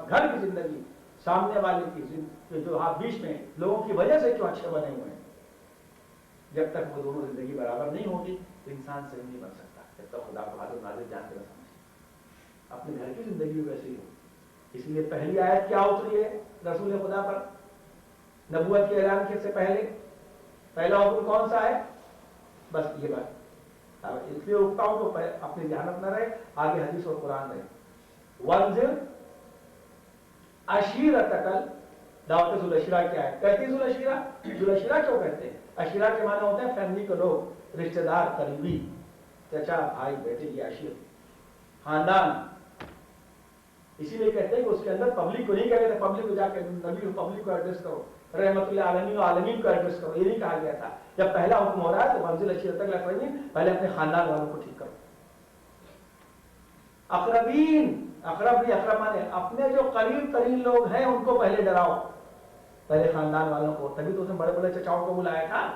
گھر کی زندگی، سامنے والے کی زندگی، جو آپ بیچ میں لوگوں کی وجہ سے کیوں اچھے بنے ہوئے ہیں، جب تک وہ دونوں زندگی برابر نہیں ہوگی تو انسان صحیح نہیں بن سکتا. جب تک خدا کو حاضر ناظر جان کے نہ سمجھے. اپنے گھر کی زندگی ویسے ہی ہو. اس لیے پہلی آیت کیا اتری ہے رسول خدا پر نبوت کے اعلان کے سے پہلے؟ پہلا حکم کون سا ہے؟ بس یہ بات. اس لیے اکتا ہوں تو اپنی ذہانت نہ رہے، آگے حدیث اور قرآن رہے. وانذر عشیرتک، دعوت ذو العشیرہ کیا ہے؟ کہتی ذو العشیرہ. ذو العشیرہ کیوں کہتے ہیں؟ عشیرہ کے معنی ہوتے ہیں فیملی کے لوگ، رشتہ دار، قریبی، چچا، بھائی، بیٹے کی عشیر، خاندان. اسی لیے کہتے ہیں کہ اس کے اندر پبلک کو نہیں کہتے تھے پبلک کو جا کے نبی پبلک کو ایڈریس کرو، رحمت اللہ عالمین و عالمین کو ایڈریس کرو، یہ نہیں کہا گیا تھا. جب پہلا حکم ہو رہا ہے تو منزل عشیرت الاقربین، پہلے اپنے خاندان والوں کو ٹھیک کرو. اقربین، اقرب بھی اقرب مانے اپنے جو قریب ترین لوگ ہیں ان کو پہلے ڈراؤ، پہلے خاندان والوں کو. تبھی تو اس نے بڑے بڑے چچاؤں کو بلایا تھا.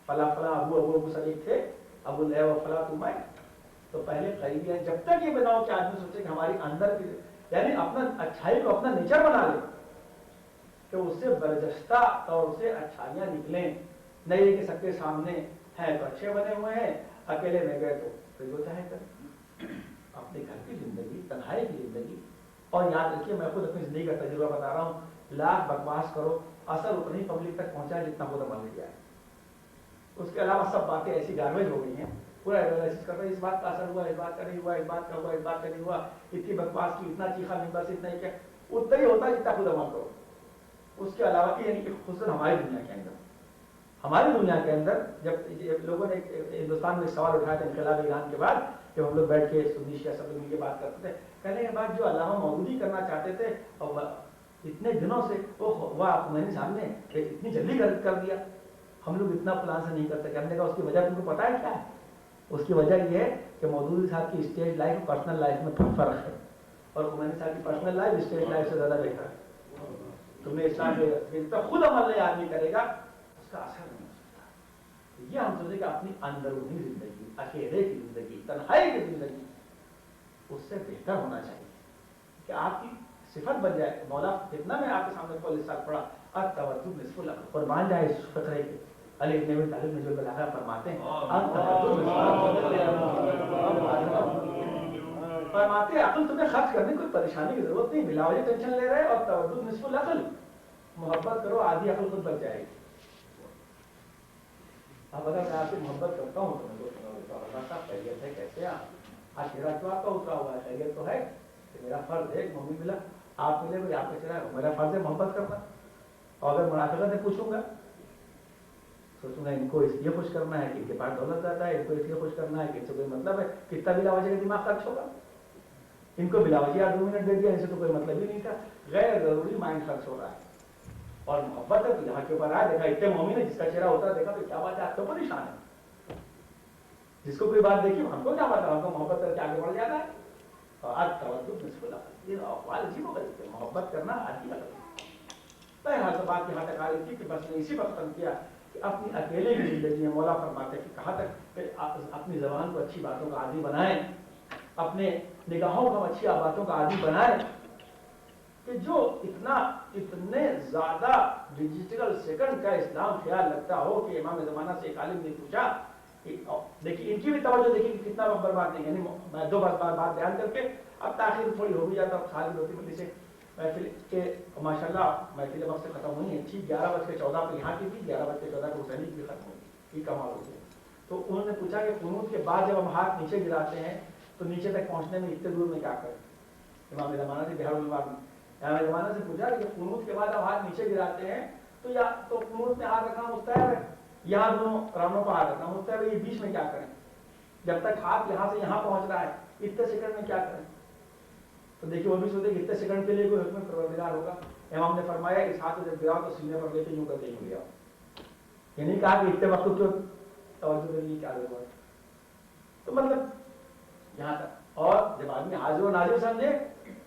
فلاں فلاں ابو سب ایک تھے، ابو لہب و فلاں تم آئے. تو پہلے قریبی ہیں. جب تک یہ بناؤ کہ آدمی سوچے کہ ہماری اندر کی، یعنی اپنا اچھائی کو اپنا نیچر بنا لے، کہ اس سے برجستہ طور سے اچھائیاں نکلیں، نہیں کہ سب کے سامنے ہیں تو اچھے بنے ہوئے ہیں، اکیلے میں گئے تو پھر جو چاہے کر۔ اپنے گھر کی زندگی، تنہائی کی زندگی، اور یاد رکھیے میں خود اپنی زندگی کا تجربہ بتا رہا ہوں، لاکھ بکواس کرو اثر اتنی پبلک تک پہنچا ہے جتنا خود عمل کیا ہے۔ اس کے علاوہ سب باتیں ایسی گاربیج ہو گئی ہیں، پورا اینالیسس کر رہے ہیں، اس بات کا اثر ہوا، اس بات کا نہیں ہوا، اس بات کا ہوا، اس بات کا نہیں ہوا، اتنی بکواس کی، اتنا چیخا ممبر سے اتنا ہی کیا، اتنا ہی ہوتا ہے جتنا خود عمل کرو۔ اس کے علاوہ کہ یعنی کہ خصوصاً ہماری دنیا کے اندر، ہماری دنیا کے اندر جب لوگوں نے ہندوستان میں ایک سوال اٹھایا تھا انقلاب ایران کے بعد، جب ہم لوگ بیٹھ کے سنی شیعہ سب لوگ مل کے بات کرتے تھے، کہنے کے بعد جو علامہ مودودی کرنا چاہتے تھے اور اتنے دنوں سے وہ آپ میرے سامنے اتنی جلدی کر دیا، ہم لوگ اتنا پلان سے نہیں کر سکے۔ ہم نے کہا اس کی وجہ تم کو پتا ہے کیا ہے؟ اس کی وجہ یہ ہے کہ مودودی صاحب کی اسٹیج لائف اور پرسنل لائف میں فرق ہے، اور عمرانی صاحب کی پرسنل لائف اسٹیج لائف سے زیادہ بہتر ہے۔ تم نے اسلام کے خود عمل نہیں آدمی کرے گا اس کا اثر نہیں ہو سکتا۔ یہ ہم سمجھے کہ اپنی اندرونی زندگی، اکیلے کی زندگی، تنہائی کی زندگی اس سے بہتر ہونا چاہیے کہ آپ کی صفت بن جائے۔ مولا کتنا میں آپ کے سامنے کو لسان پڑا، التوجہ نصف العقل، قربان جائے اس فقرے کے علی ابن ابی طالب نے جو بلاغہ فرماتے ہیں، فرماتے عقل تمہیں خرچ کرنے کوئی پریشانی کی ضرورت نہیں، بلا وجہ ٹینشن لے رہے، اور توجہ نصف العقل، محبت کرو آدھی عقل خود بچ جائے گی۔ اب اگر میں آپ سے محبت کرتا ہوں تو میں صاحب خیریت ہے، کیسے آج چہرہ کیوں آپ کا اترا ہوا ہے؟ خیریت تو ہے کہ میرا فرض ہے کہ ممی ملا، آپ ملے کوئی آپ کا چہرہ ہے، میرا فرض ہے محبت کرنا۔ اور اگر منافقت سے پوچھوں گا، سوچوں گا ان کو اس لیے خوش کرنا ہے کہ ان کے پاس دولت زیادہ ہے، ان کو اس لیے خوش کرنا ہے کہ ان سے کوئی مطلب ہے، کتنا بلا وجہ کا دماغ خرچ ہوگا، ان کو بلا وجہ 2 منٹ دے دیا، ان سے تو کوئی مطلب ہی نہیں تھا، غیر ضروری مائنڈ خرچ ہو رہا ہے۔ اور محبت ہے یہاں کے اوپر آیا، دیکھا اتنے مومن ہے، جس کا چہرہ ہوتا ہے دیکھا تو کیا بات ہے، آپ کے اوپر نشان ہے، جس کو کوئی بات دیکھی ہم کو کیا بتا، ہم کو محبت کر کے آگے بڑھ جاتا ہے۔ اور آج توجہ نصف العقل، یہ اقوال عجیب و غریب ہے، محبت کرنا آدھی الگ ہے۔ بہرحال تو بات یہاں تک آ رہی تھی کہ بس نے اسی وقت ختم کیا کہ اپنی اکیلے کی زندگی میں مولا فرماتے ہیں کہ کہاں تک کہ اپنی زبان کو اچھی باتوں کا عادی بنائیں، اپنے نگاہوں کو اچھی باتوں کا عادی بنائیں، کہ جو اتنے زیادہ ڈیجیٹل سیکنڈ کا اسلام خیال رکھتا ہو کہ امام زمانہ سے ایک عالم نے پوچھا، دیکھیے ان کی بھی توجہ دیکھیے کہ کتنا وقت برباد نہیں، یعنی میں 2 بات بیان کر کے اب تاخیر تھوڑی ہو گئی جاتا، اب خالی ہوتی ملی سے محفل کے ماشاءاللہ محفل وقت سے ختم ہوئی ہے، ٹھیک 11:14 پہ یہاں کی تھی، 11:14 کو حسینی کی ختم ہوئی، یہ کمال ہوتی ہے۔ تو انہوں نے پوچھا کہ قنوت کے بعد جب ہم ہاتھ نیچے گراتے ہیں تو نیچے تک پہنچنے میں اتنے دور میں کیا کریں؟ امام زمانہ سے بہار الباب میں امام زمانہ سے پوچھا کہ قنوت کے بعد ہم ہاتھ نیچے گراتے ہیں تو یا تو قنوت میں ہاتھ رکھنا مستحب ہے، یہاں دونوں رانوں پر ہاتھ رکھنا مستحب ہے، یہ بیچ میں کیا کریں؟ جب تک ہاتھ یہاں سے یہاں پہنچ رہا ہے اتنے سیکنڈ میں کیا کریں؟ تو دیکھیے وہ بھی سوچتے کہ اتنے سیکنڈ کے لیے کوئی حکم پروردگار ہوگا۔ امام نے فرمایا اس ہاتھ سے جب گراؤ تو سینے پر لے کے یوں کر کے یوں لے آؤ، یہ نہیں کہا کہ اتنے وقت کیوں توجہ کے لیے کیا ضرورت۔ تو مطلب یہاں تک، اور جب آدمی حاضر و ناظر سمجھے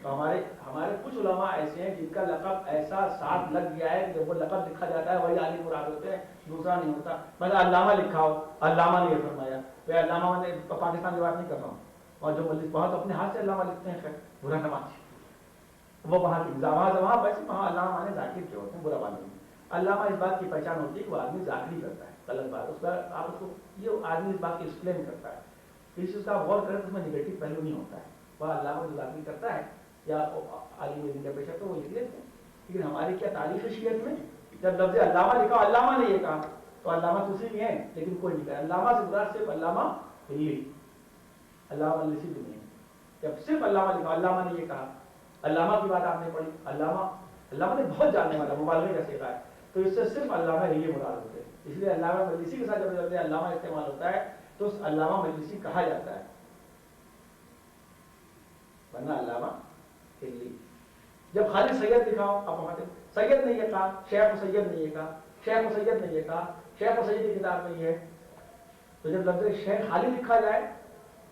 تو ہمارے کچھ علماء ایسے ہیں جن کا لقب ایسا ساتھ لگ گیا ہے کہ جب وہ لقب لکھا جاتا ہے وہی عالم مراد ہوتے ہیں، دوسرا نہیں ہوتا۔ مطلب علامہ لکھا ہو، علامہ نے یہ فرمایا، بھائی علامہ نے پاکستان کی بات نہیں کر رہا ہوں، اور جو ملک وہاں تو اپنے ہاتھ سے علامہ لکھتے ہیں، خیر برا نہ مانیے، وہ وہاں کی وہاں ویسے وہاں علامہ مانے ذاکر کے ہوتے ہیں، برا مانیں۔ علامہ اس بات کی پہچان ہوتی ہے کہ وہ آدمی ذاکری کرتا ہے، غلط بات اس کا آپ اس کو، یہ آدمی اس بات کی ایکسپلین کرتا ہے، اس چیز کا غور کریں تو اس میں نگیٹو پہلو نہیں ہوتا ہے، وہ علامہ جو ذاکری کرتا ہے یا عالم دین کا پیشہ تو وہ لکھ لیتے ہیں۔ لیکن ہماری کیا تاریخ شیعت میں جب لفظ علامہ لکھا، علامہ نے یہ کہا تو علامہ دوسری بھی ہیں لیکن کوئی نہیں کہا، علامہ سے مراد صرف علامہ ہلی، علامہ مجلسی بھی نہیں ہے۔ جب صرف علامہ لکھا، علامہ نے یہ کہا، علامہ کی بات آپ نے پڑھی، علامہ نے بہت جاننے والا مبالغے کا صیغہ ہے، تو اس سے صرف علامہ ہلی مراد ہوتے ہیں۔ اس لیے علامہ مجلسی کے ساتھ جب لفظ علامہ استعمال ہوتا ہے تو اس علامہ مجلسی کہا جاتا ہے، ورنہ علامہ ہلی۔ جب خالی سید لکھا ہو، آپ وہاں سید نے یہ کہا، شیخ سید نے یہ کہا، شیخ سید نے یہ کہا، شیخ سید کی کتاب میں یہ ہے، تو جب لفظ شیخ خالی لکھا جائے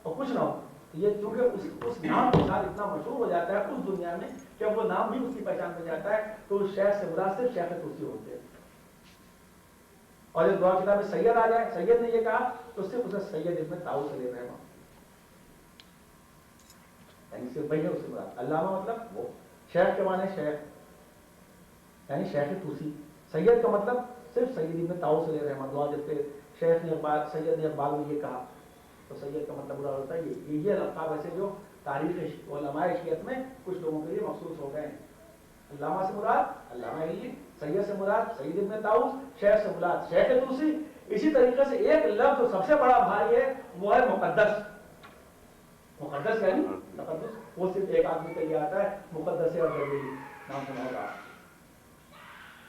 اور کچھ نہ ہو تو یہ چونکہ اس نام کے ساتھ اتنا مشہور ہو جاتا ہے اس دنیا میں کہ وہ نام بھی اس کی پہچان میں جاتا ہے، تو اس شیخ سے مراد صرف شیخ توسی ہوتے ہیں۔ اور جب دعا کتاب میں سید آ جائے، سید نے یہ کہا تو صرف اسے سید ابن طاؤس علیہ الرحمہ، یعنی صرف وہی ہے اس سے مراد۔ علامہ مطلب وہ شیخ کے معنی شیخ، یعنی شیخ توسی. سید کا مطلب صرف سید ابن طاؤس علیہ رحمۃ اللہ، جبکہ شیخ نے سید نے اقبال میں یہ کہا، تو سید کا مطلب برا ہوتا ہے یہ القاب ایسے جو تاریخ علماء شیعت میں کچھ لوگوں کے لیے مخصوص ہو گئے ہیں. علامہ سے مراد علامہ علی، سید سے مراد سید ابن طاؤس، شیخ سے مراد شیخ توسی. اسی طریقے سے ایک لفظ جو سب سے بڑا بھائی ہے وہ ہے مقدس. مقدس یعنی تقدس، وہ صرف ایک آدمی کے لیے آتا ہے، مقدس اردبیلی نام سنا ہوگا.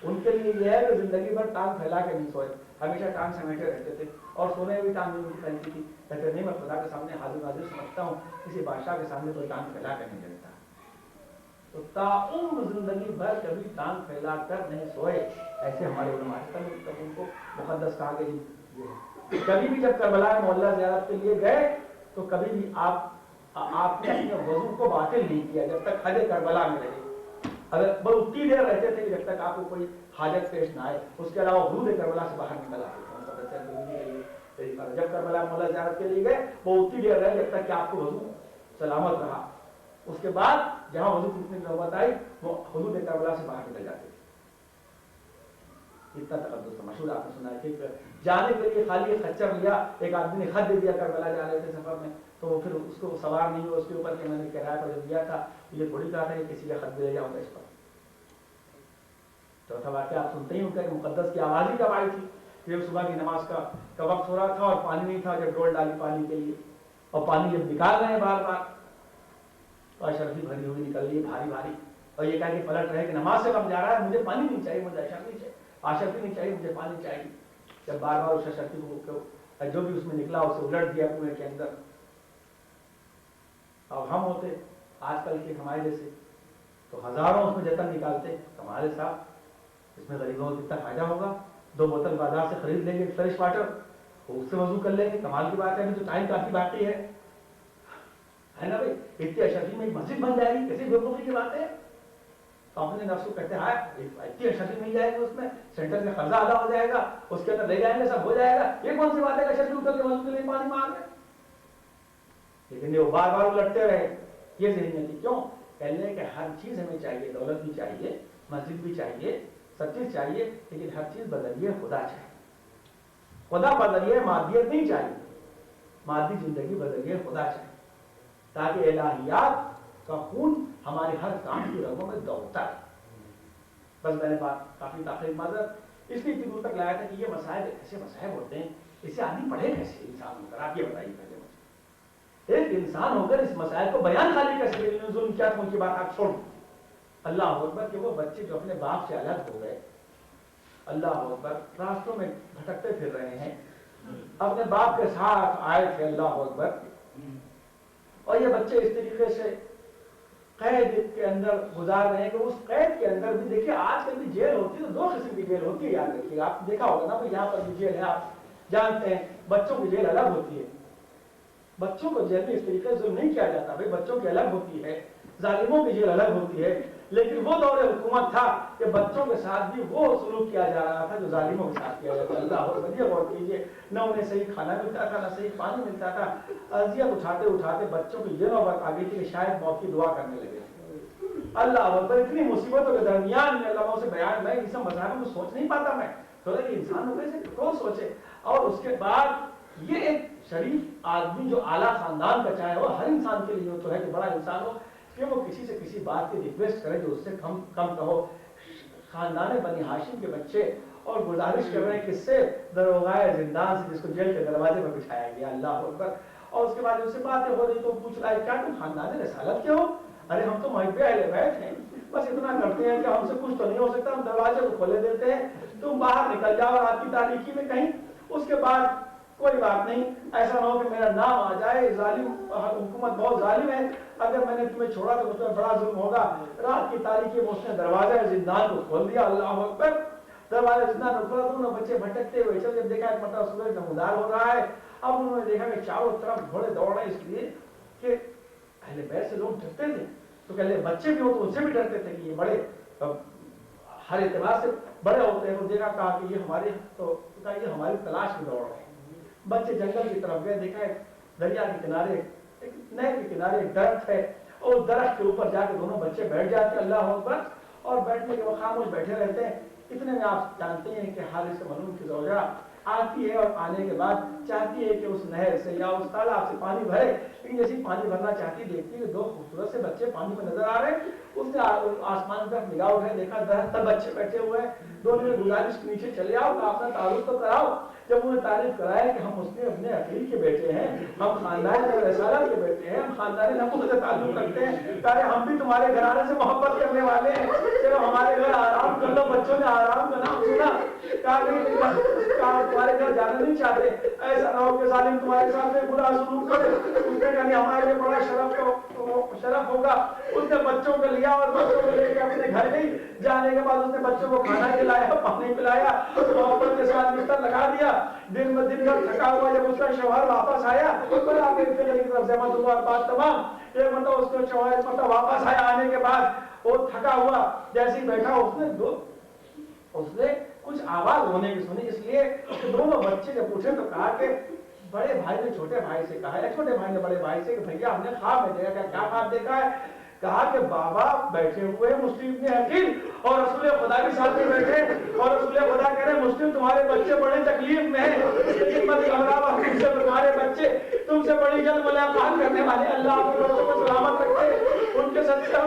ان کے لیے یہ ہے کہ زندگی بھر ٹانگ پھیلا کے نہیں سوئے، ہمیشہ ٹانگ سمیٹے رہتے تھے، اور سونے میں بھی ٹانگ نہیں پہنتی تھی. کہتے نہیں میں خدا کے سامنے حاضر ناظر سمجھتا ہوں، کسی بادشاہ کے سامنے کوئی ٹانگ پھیلا کے نہیں دیتا. تو تاعمر زندگی بھر کبھی ٹانگ پھیلا کر نہیں سوئے، ایسے ہمارے علماء ہیں. تب ان کو مقدس کہا کہ کبھی بھی جب کربلا میں معلّہ زیارت کے لیے گئے تو کبھی بھی آپ نے اپنے وضو کو باطل نہیں کیا جب تک حج کربلا میں رہے. اگر بس اتنی دیر رہتے تھے کہ جب تک آپ کو کوئی حاجت پیش نہ آئے، اس کے علاوہ حدود کربلا سے باہر نکل آتے تھے. جب کربلا میں معلّہ زیارت کے لیے گئے وہ اتنی دیر رہے جب تک کہ آپ کو وضو سلامت رہا. اس کے بعد جہاں وضو ٹوٹنے کی نوبت آئی وہ حدود کربلا سے باہر نکل جاتے تھے. اتنا تقدس تھا. مشہور آپ نے سنا ہے کہ جانے کے لیے خالی خچر لیا، ایک آدمی نے خط دے دیا کربلا جا رہے تھے سفر میں، تو پھر اس کو سوار نہیں ہوا اس کے اوپر کہ میں نے کرایہ پر دیا تھا، یہ تھوڑی کہا تھا کہ کسی کا خط دے جاؤں گا اس پر. چوتھا واقعہ آپ سنتے ہی ہوتے ہیں کہ مقدس کی آواز ہی کب آئی تھی. پھر صبح کی نماز کا وقت ہو رہا تھا اور پانی نہیں تھا، جب ڈول ڈالی پانی کے لیے اور پانی جب نکال رہے ہیں بار بار تو اشرفی بھری ہوئی نکل رہی ہے بھاری بھاری، اور یہ کہہ کے پلٹ رہے کہ نماز سے کب جا رہا ہے، مجھے پانی نہیں چاہیے، مجھے اشرفی چاہیے، اشرفی نہیں چاہیے، مجھے پانی چاہیے. جب بار بار اس اشرفی کو جو بھی اس میں نکلا اسے الٹ دیا کنویں کے اندر. اب ہم ہوتے آج کل کے ہمارے جیسے تو ہزاروں اس میں جتن نکالتے، ہمارے ساتھ اس میں غریبوں کو کتنا فائدہ ہوگا. 2 بوتل بازار سے خرید لیں گے فریش واٹر، اس سے وضو کر لیں گے. کمال کی بات ہے، ابھی تو ٹائم کافی باقی ہے نا بھائی. اتنی اشرفی میں ایک مسجد بن جائے گی، کیسی بیوقوفی کی بات ہے. تو اپنے نفس کو کہتے ہیں اتنی اشرفی مل جائے گی، اس میں سینٹر کا قرضہ ادا ہو جائے گا، اس کے اندر لے جائیں گے سب ہو جائے گا. یہ کون سی بات ہے کہ اشرفی اتر کے وضو کے لیے پانی مانگ رہے. لیکن یہ بار بار الٹتے رہے. یہ ذہنیت تھی. کیوں؟ کہنے کہ ہر چیز ہمیں چاہیے، دولت بھی چاہیے، مسجد بھی چاہیے، سب چیز چاہیے، لیکن ہر چیز بدلیے خدا چاہیے. خدا بدلیے، مادیت نہیں چاہیے. مادی زندگی بدلیے خدا چاہیے، تاکہ الہیات کا خون ہمارے ہر کام کی رگوں میں دوڑتا ہے. بس میں نے بات کافی تاخیر معذرت اس لیے اتنی دور تک لایا تھا کہ یہ مسائل ایسے مسائل ہوتے ہیں، اسے آدمی پڑھے کیسے انسان ہو کر. آپ یہ بتائیے پہلے مجھے، ایک انسان ہو کر اس مسائل کو بیان خالی کیسے کرے. ظلم کیا تھا ان کی بات آپ چھوڑ. اللہ اکبر کہ وہ بچے جو اپنے باپ سے الگ ہو گئے، اللہ اکبر راستوں میں بھٹکتے پھر رہے ہیں، اپنے باپ کے ساتھ آئے تھے، اللہ اکبر. اور یہ بچے اس طریقے سے قید کے اندر گزار رہے ہیں کہ اس قید کے اندر بھی دیکھیے آج کل بھی جیل ہوتی ہے تو 2 قسم کی جیل ہوتی ہے. یاد رکھیے گا، آپ دیکھا ہوگا نا یہاں پر بھی جیل ہے، آپ جانتے ہیں. بچوں کی جیل الگ ہوتی ہے. بچوں کو جیل میں اس طریقے سے ظلم نہیں کیا جاتا بھائی، بچوں کی الگ ہوتی ہے، ظالموں کی جیل الگ ہوتی ہے. لیکن وہ دور حکومت تھا کہ بچوں کے ساتھ بھی وہ سلوک کیا جا رہا تھا جو ظالموں کے ساتھ کیا جاتا. اللہ بڑھیا غور کیجیے، نہ انہیں صحیح کھانا ملتا تھا، نہ صحیح پانی ملتا تھا. اذیت اٹھاتے اٹھاتے بچوں کی یہ نوبت آ گئی تھی کہ شاید موت کی دعا کرنے لگے. اللہ اکبر. اتنی مصیبتوں کے درمیان میں علماء سے بیان میں اس مذاہب کو سوچ نہیں پاتا. میں تھوڑا کہ انسان ہو کیسے کون سوچے. اور اس کے بعد یہ ایک شریف آدمی جو اعلیٰ خاندان کا چاہے وہ ہر انسان کے لیے تو ہے کہ بڑا انسان ہو کہ وہ کسی سے کسی بات کی ریکویسٹ کرے جو اس سے کم کہو. خاندان بنی ہاشم کے بچے اور گزارش کر رہے ہیں کس سے، دروغہ زندان سے جس کو جیل کے دروازے پر بٹھایا گیا. اللہ اکبر. اور اس کے بعد اس سے باتیں ہو رہی تو پوچھ رہا ہے کیا تم خاندان رسالت کے ہو؟ ارے ہم تو محب اہل بیت ہیں، بس اتنا کرتے ہیں کہ ہم سے کچھ تو نہیں ہو سکتا، ہم دروازے کو کھولے دیتے ہیں، تم باہر نکل جاؤ اور آپ کی تاریکی میں کہیں. اس کے بعد کوئی بات نہیں، ایسا نہ ہو کہ میرا نام آ جائے، ظالم حکومت بہت ظالم ہے، اگر میں نے تمہیں چھوڑا تو تمہیں بڑا ظلم ہوگا. رات کی تاریکی میں اس نے دروازہ زندان کو کھول دیا. اللہ اکبر. دروازہ زندان کو کھولا، دونوں بچے بھٹکتے ہوئے چل. جب دیکھا ایک مرتبہ سورج نمودار ہو رہا ہے، اب انہوں نے دیکھا کہ چاروں طرف گھوڑے دوڑ رہے ہیں، اس لیے کہ اہل بیت سے لوگ ڈرتے تھے تو پہلے بچے بھی ہو تو ان سے بھی ڈرتے تھے کہ یہ بڑے ہر اعتبار سے بڑے ہوتے ہیں. دیکھا کہا کہ یہ ہمارے تو یہ ہماری تلاش میں دوڑ رہے ہیں. بچے جنگل کی طرف گئے، دیکھا ایک دریا کے کنارے، ایک نہر کے کنارے ایک درخت ہے، اور درخت کے اوپر جا کے دونوں بچے بیٹھ جاتے. اللہ اکبر. اور بیٹھنے کے وہ خاموش بیٹھے رہتے ہیں. اتنے میں آپ جانتے ہیں کہ حارث ملعون کی زوجہ آتی ہے اور آنے کے بعد چاہتی ہے کہ اس نہر سے یا اس تالاب سے پانی بھرے, لیکن جیسی پانی بھرنا چاہتی دیکھتی ہے کہ دو خوبصورت سے بچے پانی میں نظر آ رہے ہیں. اس نے آسمان کی طرف نگاہ اٹھائی, دیکھا درخت بچے بیٹھے ہوئے ہیں. دونوں نے گزارش کے نیچے چلے آؤ, اپنا تعارف تو کراؤ. جب انہوں نے تعریف کرایا کہ ہم مسلم ابن عقیل کے بیٹے ہیں, ہم خاندان رسالت کے بیٹے ہیں, ہم خاندان نبوت سے تعلق رکھتے ہیں, تاکہ ہم بھی تمہارے گھرانے سے محبت کرنے والے ہیں, چلو ہمارے گھر آرام کر لو. بچوں نے آرام کا نام سنا, کہا تمہارے گھر جانا نہیں چاہتے, ایسا نہ ہو کہ ظالم تمہارے ساتھ میں برا سلوک کرے. اس نے کہا ہمارے لیے بڑا شرف ہوگا. اس نے بچوں کو لیا اور بچوں کو لے کے اپنے گھر گئی. جانے کے بعد اس نے بچوں کو کھانا کھلایا, پانی پلایا, محبت کے ساتھ بستر لگا دیا. دن بھر تھکا ہوا جب اس کا شوہر واپس آیا, بات تمام ایک مطلب اس کا شوہر مطلب واپس آیا. آنے کے بعد وہ تھکا ہوا جیسے ہی بیٹھا, اس نے کچھ آواز ہونے کی سنی. اس لیے دونوں بچے جب پوچھے تو کہا کہ بڑے بھائی نے چھوٹے بھائی سے کہا, یا چھوٹے بھائی نے بڑے بھائی سے کہ بھیا ہم نے خواب میں دیکھا. کیا خواب دیکھا ہے؟ کہا کہ بابا بیٹھے ہوئے مسلم ابن عقیل اور رسول خدا کے ساتھ میں بیٹھے, اور رسول خدا کہہ رہے مسلم تمہارے بچے بڑے تکلیف میں ہیں, لیکن مت گھبراؤ, تم سے تمہارے بچے تم سے بڑی جلد ملاقات کرنے والے, اللہ آپ کے بچوں کو سلامت رکھے. ان کے صدقے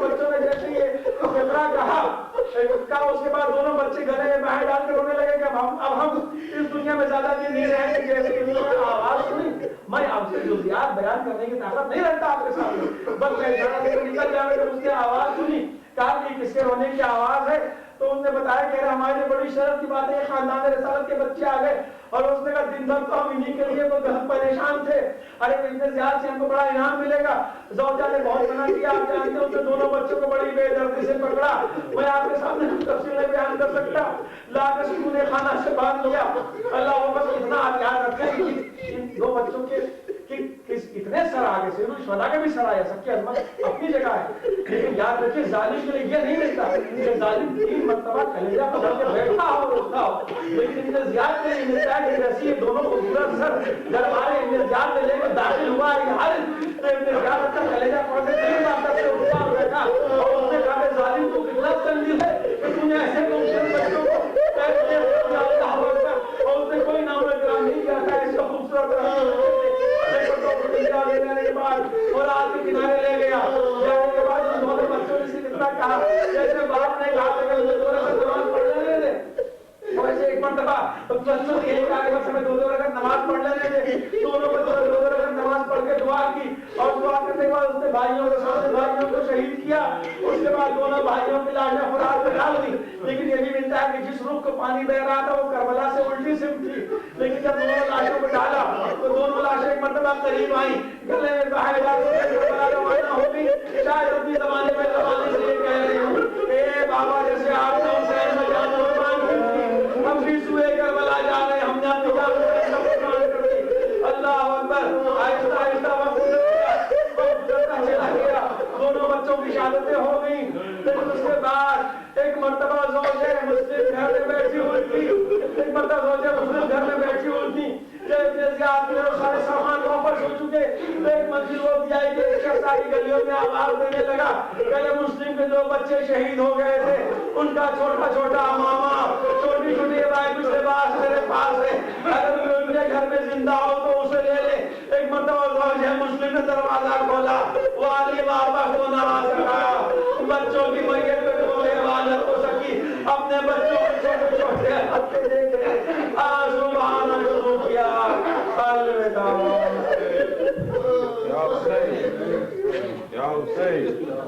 بچوں نے جیسے یہ فکرہ کہا, اس کے بعد دونوں بچے گلے میں باہر ڈال کے رونے لگے کہ اب ہم اس دنیا میں زیادہ دن نہیں رہیں گے. جیسے کہ انہوں نے آواز سنی, میں آپ سے جزیات بیان کرنے کی طاقت نہیں رکھتا آپ کے سامنے, بس میں جھڑا دے کر نکل جاؤں گا. اس کی آواز سنی, کہا کہ کس کے رونے کی آواز ہے؟ تو انہوں نے بتایا کہ ہمارے بڑی شرف کی بات ہے, خاندان رسالت کے بچے آ گئے. اور اس نے کہا دن بھر تو ہم انہی کے لیے بہت پریشان تھے, ارے اتنے زیادہ سے ہم کو بڑا انعام ملے گا. زوجہ نے بہت منع کیا, آپ جانتے ہیں, اس نے دونوں بچوں کو بڑی بے دردی سے پکڑا. میں آپ کے سامنے تفصیل نہیں بیان کر سکتا, لا کے سکون خانہ سے باندھ لیا. اللہ وہ بس اتنا آپ یاد رکھیں کہ ان دو بچوں کے اتنے سر آگے سے شہداء کے بھی سر آیا, سب کی عظمت اپنی جگہ ہے, لیکن یاد رکھیں ظالم کے لیے یہ نہیں ملتا کہ ظالم 3 مرتبہ کلیجہ پکڑ کے بیٹھا ہو اور اٹھا ہو, لیکن ابن زیاد میں نہیں ملتا ہے کہ جیسی یہ دونوں خوبصورت سر دربار ابن زیاد میں لے کر داخل ہوا ہے حارث, تو ابن زیاد اپنا کلیجہ پکڑ کے 3 بار تک سے اٹھا اور بیٹھا, اور اس نے کہا کہ ظالم تو کتنا تنگیز ہے کہ تو نے ایسے خوبصورت بچوں کو اور اس نے کوئی نام اکرام نہیں کیا تھا اس کا خوبصورت اور آج کے کنارے لے گیا. جانے کے بعد ان دونوں بچوں نے سے کتنا کہا, جیسے باپ نے کہا کہ دو رکعت نماز پڑھ لینے دے, ویسے ایک مرتبہ بچوں سے یہی کہا کہ بس ہمیں 2 رکعت نماز پڑھ لینے دے. دونوں بچوں نے 2 رکعت نماز پڑھ کے دعا کی, اور دعا کرنے کے بعد اس نے بھائیوں کے سامنے بھائیوں کو شہید کیا. اس کے بعد دونوں بھائیوں کی لاشیں فرات میں ڈال دی. لیکن یہ بھی ملتا ہے کہ جس رخ کو پانی بہ رہا تھا وہ کربلا سے الٹی سمت تھی, لیکن جب دونوں لاشوں کو ڈالا تو دونوں لاشیں ایک مرتبہ قریب آئیں, گلے میں باہر ڈال کے کربلا روانہ ہو گئی. شاید اپنی زمانے میں زمانے سے یہ کہہ رہی ہوں, اے بابا جیسے آپ نے حسین میں جان قربان کی تھی, ہم بھی سوئے کربلا جا رہے ہیں, ہم نے اپنی جان قربان کر دی. اللہ اکبر. آہستہ آہستہ وقت چلا گیا, دونوں بچوں کی شہادتیں ہو گئیں. لیکن اس کے بعد ایک مرتبہ زوجہ مسلم گھر میں بیٹھی ہوئی تھی, ایک مرتبہ زوجہ مسلم گھر میں بیٹھی ہوئی تھی, سارے سامان واپس ہو چکے. ایک منزل وہ بھی آئی کہ ایک شخص ساری گلیوں میں آواز دینے لگا کہ مسلم کے 2 بچے شہید ہو گئے تھے, ان کا چھوٹا چھوٹا ماما, چھوٹی چھوٹی بھائی کچھ لباس میرے پاس ہے, اگر ان کے گھر میں زندہ ہو تو اسے لے لے. ایک مرتبہ زوجہ مسلم نے دروازہ کھولا, وہ علی بابا کو نہ آ سکا, بچوں کی میت پہ کوئی عبادت ہو سکی, اپنے بچوں کو چھوٹے چھوٹے ہاتھ دے کے آنسو بہانا شروع کیا. الوداع. یا حسین, یا حسین.